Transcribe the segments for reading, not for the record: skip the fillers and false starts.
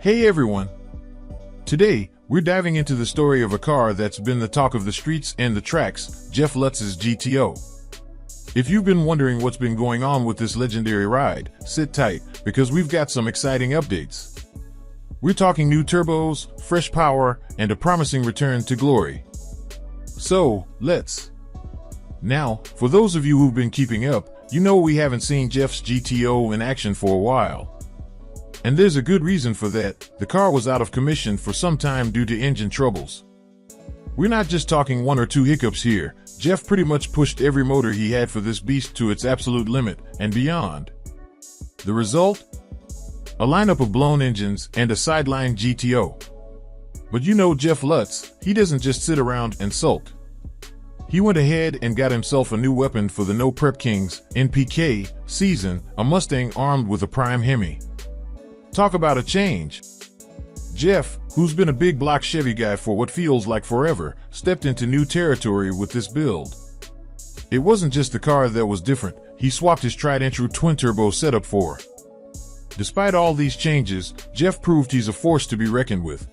Hey everyone! Today, we're diving into the story of a car that's been the talk of the streets and the tracks, Jeff Lutz's GTO. If you've been wondering what's been going on with this legendary ride, sit tight, because we've got some exciting updates. We're talking new turbos, fresh power, and a promising return to glory. So, let's. Now, for those of you who've been keeping up, you know we haven't seen Jeff's GTO in action for a while. And there's a good reason for that. The car was out of commission for some time due to engine troubles. We're not just talking one or two hiccups here. Jeff pretty much pushed every motor he had for this beast to its absolute limit and beyond. The result? A lineup of blown engines and a sideline GTO. But you know Jeff Lutz, he doesn't just sit around and sulk. He went ahead and got himself a new weapon for the No Prep Kings NPK season, a Mustang armed with a prime Hemi. Talk about a change. Jeff, who's been a big block Chevy guy for what feels like forever, stepped into new territory with this build. It wasn't just the car that was different, he swapped his tried and true twin-turbo setup for. Despite all these changes, Jeff proved he's a force to be reckoned with.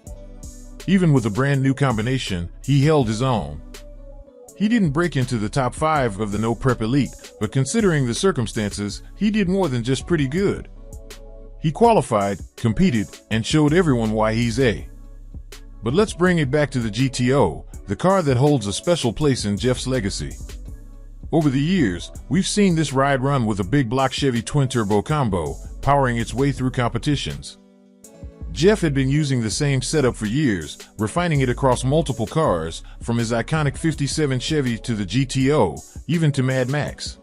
Even with a brand new combination, he held his own. He didn't break into the top 5 of the No Prep Elite, but considering the circumstances, he did more than just pretty good. He qualified, competed, and showed everyone why he's A. But let's bring it back to the GTO, the car that holds a special place in Jeff's legacy. Over the years, we've seen this ride run with a big block Chevy twin-turbo combo, powering its way through competitions. Jeff had been using the same setup for years, refining it across multiple cars, from his iconic '57 Chevy to the GTO, even to Mad Max.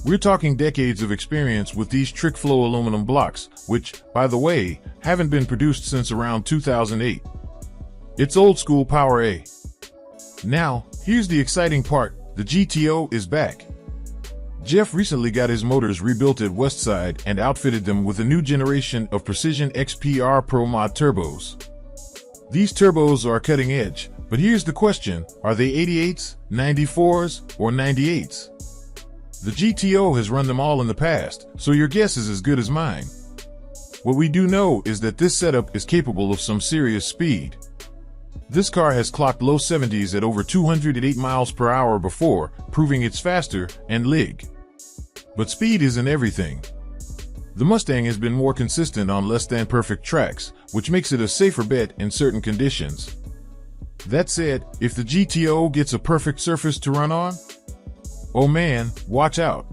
We're talking decades of experience with these trick flow aluminum blocks, which, by the way, haven't been produced since around 2008. It's old school power A. Now, here's the exciting part, the GTO is back. Jeff recently got his motors rebuilt at Westside and outfitted them with a new generation of Precision XPR Pro Mod turbos. These turbos are cutting edge, but here's the question, are they 88s, 94s, or 98s? The GTO has run them all in the past, so your guess is as good as mine. What we do know is that this setup is capable of some serious speed. This car has clocked low 70s at over 208 miles per hour before, proving it's faster and lig. But speed isn't everything. The Mustang has been more consistent on less than perfect tracks, which makes it a safer bet in certain conditions. That said, if the GTO gets a perfect surface to run on, oh man, watch out.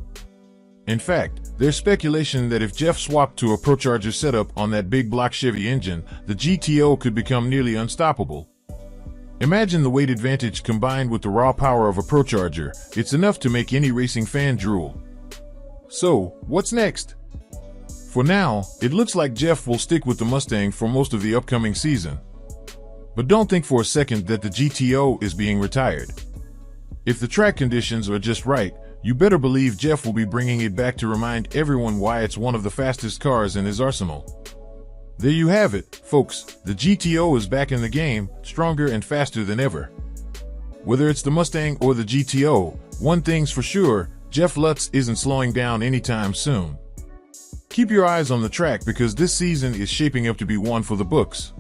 In fact, there's speculation that if Jeff swapped to a Procharger setup on that big block Chevy engine, the GTO could become nearly unstoppable. Imagine the weight advantage combined with the raw power of a Procharger. It's enough to make any racing fan drool. So, what's next? For now, it looks like Jeff will stick with the Mustang for most of the upcoming season. But don't think for a second that the GTO is being retired. If the track conditions are just right, you better believe Jeff will be bringing it back to remind everyone why it's one of the fastest cars in his arsenal. There you have it, folks, the GTO is back in the game, stronger and faster than ever. Whether it's the Mustang or the GTO, one thing's for sure, Jeff Lutz isn't slowing down anytime soon. Keep your eyes on the track because this season is shaping up to be one for the books.